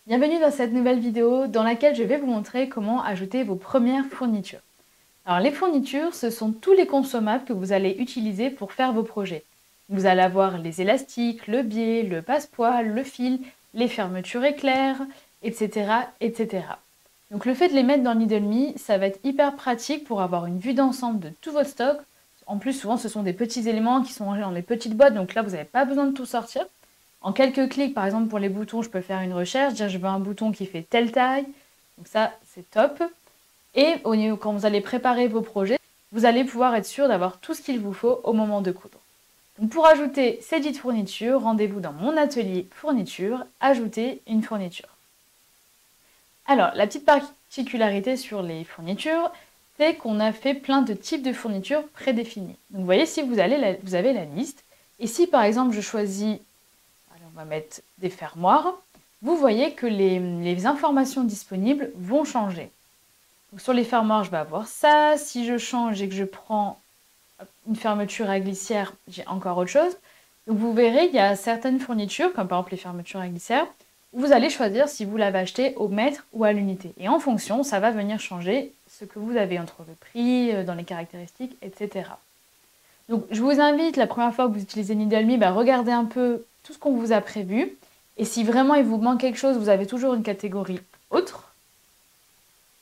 Bienvenue dans cette nouvelle vidéo dans laquelle je vais vous montrer comment ajouter vos premières fournitures. Alors les fournitures, ce sont tous les consommables que vous allez utiliser pour faire vos projets. Vous allez avoir les élastiques, le biais, le passepoil, le fil, les fermetures éclairs, etc., etc. Donc le fait de les mettre dans Needle.me, ça va être hyper pratique pour avoir une vue d'ensemble de tout votre stock. En plus, souvent, ce sont des petits éléments qui sont rangés dans des petites boîtes, donc là, vous n'avez pas besoin de tout sortir. En quelques clics, par exemple, pour les boutons, je peux faire une recherche, dire je veux un bouton qui fait telle taille. Donc ça, c'est top. Et quand vous allez préparer vos projets, vous allez pouvoir être sûr d'avoir tout ce qu'il vous faut au moment de coudre. Donc pour ajouter ces dites fournitures, rendez-vous dans mon atelier fourniture, ajouter une fourniture. Alors, la petite particularité sur les fournitures, c'est qu'on a fait plein de types de fournitures prédéfinies. Donc vous voyez, si vous avez la liste, et si par exemple je choisis, allez, on va mettre des fermoirs, vous voyez que les informations disponibles vont changer. Donc, sur les fermoirs, je vais avoir ça. Si je change et que je prends une fermeture à glissière, j'ai encore autre chose. Donc vous verrez, il y a certaines fournitures, comme par exemple les fermetures à glissière, où vous allez choisir si vous l'avez acheté au mètre ou à l'unité. Et en fonction, ça va venir changer ce que vous avez entre le prix, dans les caractéristiques, etc. Donc je vous invite, la première fois que vous utilisez Needle.me, regardez un peu tout ce qu'on vous a prévu. Et si vraiment il vous manque quelque chose, vous avez toujours une catégorie autre,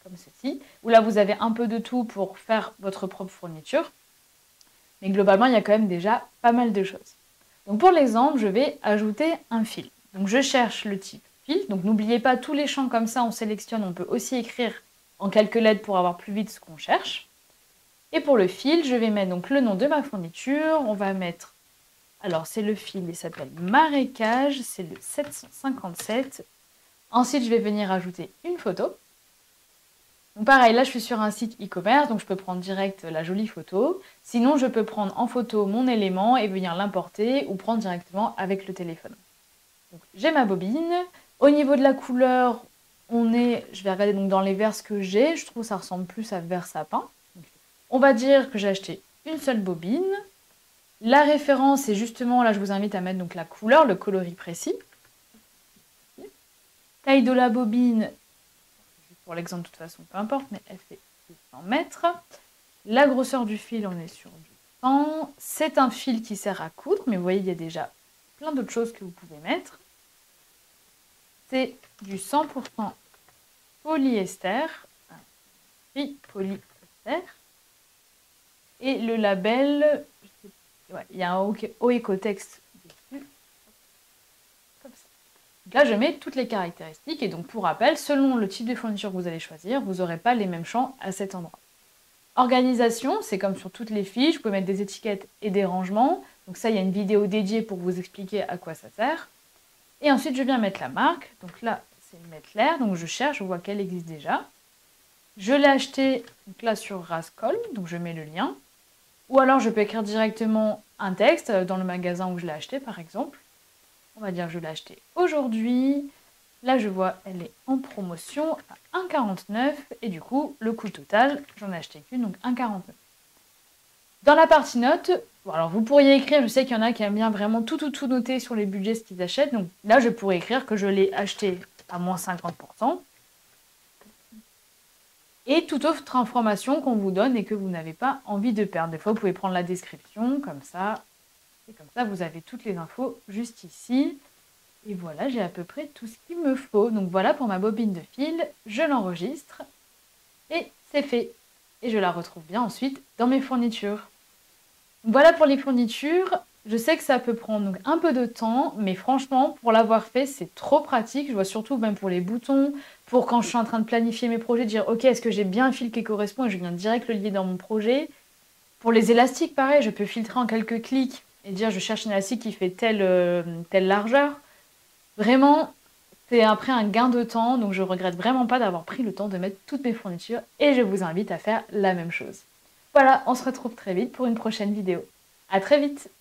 comme ceci, où là vous avez un peu de tout pour faire votre propre fourniture. Mais globalement, il y a quand même déjà pas mal de choses. Donc pour l'exemple, je vais ajouter un fil. Donc je cherche le type fil. Donc n'oubliez pas tous les champs comme ça, on sélectionne. On peut aussi écrire en quelques lettres pour avoir plus vite ce qu'on cherche. Et pour le fil, je vais mettre donc le nom de ma fourniture. On va mettre, alors c'est le fil, il s'appelle Marécage, c'est le 757. Ensuite, je vais venir ajouter une photo. Donc pareil, là je suis sur un site e-commerce, donc je peux prendre direct la jolie photo. Sinon, je peux prendre en photo mon élément et venir l'importer ou prendre directement avec le téléphone. J'ai ma bobine. Au niveau de la couleur, je vais regarder donc dans les verres ce que j'ai. Je trouve que ça ressemble plus à vert sapin. On va dire que j'ai acheté une seule bobine. La référence, c'est justement, là je vous invite à mettre donc la couleur, le coloris précis. Taille de la bobine, pour l'exemple de toute façon, peu importe, mais elle fait 100 mètres. La grosseur du fil, on est sur du 100. C'est un fil qui sert à coudre, mais vous voyez, il y a déjà plein d'autres choses que vous pouvez mettre. C'est du 100% polyester, oui, polyester. Et le label, ouais, il y a un haut éco-texte dessus. Comme ça. Donc là, je mets toutes les caractéristiques. Et donc, pour rappel, selon le type de fourniture que vous allez choisir, vous n'aurez pas les mêmes champs à cet endroit. Organisation, c'est comme sur toutes les fiches, vous pouvez mettre des étiquettes et des rangements. Donc ça, il y a une vidéo dédiée pour vous expliquer à quoi ça sert. Et ensuite, je viens mettre la marque. Donc là, c'est Metler. Donc je cherche, je vois qu'elle existe déjà. Je l'ai acheté donc là sur Rascol, donc je mets le lien. Ou alors, je peux écrire directement un texte dans le magasin où je l'ai acheté, par exemple. On va dire que je l'ai acheté aujourd'hui. Là, je vois, elle est en promotion à 1,49 et du coup, le coût total, j'en ai acheté qu'une, donc 1,49. Dans la partie notes, bon, alors vous pourriez écrire, je sais qu'il y en a qui aiment bien vraiment tout noter sur les budgets, ce qu'ils achètent. Donc là, je pourrais écrire que je l'ai acheté à moins 50%. Et toute autre information qu'on vous donne et que vous n'avez pas envie de perdre. Des fois, vous pouvez prendre la description, comme ça. Et comme ça, vous avez toutes les infos juste ici. Et voilà, j'ai à peu près tout ce qu'il me faut. Donc voilà pour ma bobine de fil, je l'enregistre et c'est fait. Et je la retrouve bien ensuite dans mes fournitures. Donc voilà pour les fournitures. Je sais que ça peut prendre donc un peu de temps, mais franchement, pour l'avoir fait, c'est trop pratique. Je vois surtout même pour les boutons, pour quand je suis en train de planifier mes projets, dire ok, est-ce que j'ai bien un fil qui correspond et je viens direct le lier dans mon projet. Pour les élastiques, pareil, je peux filtrer en quelques clics et dire je cherche un élastique qui fait telle largeur. Vraiment, c'est après un gain de temps, donc je regrette vraiment pas d'avoir pris le temps de mettre toutes mes fournitures et je vous invite à faire la même chose. Voilà, on se retrouve très vite pour une prochaine vidéo. À très vite!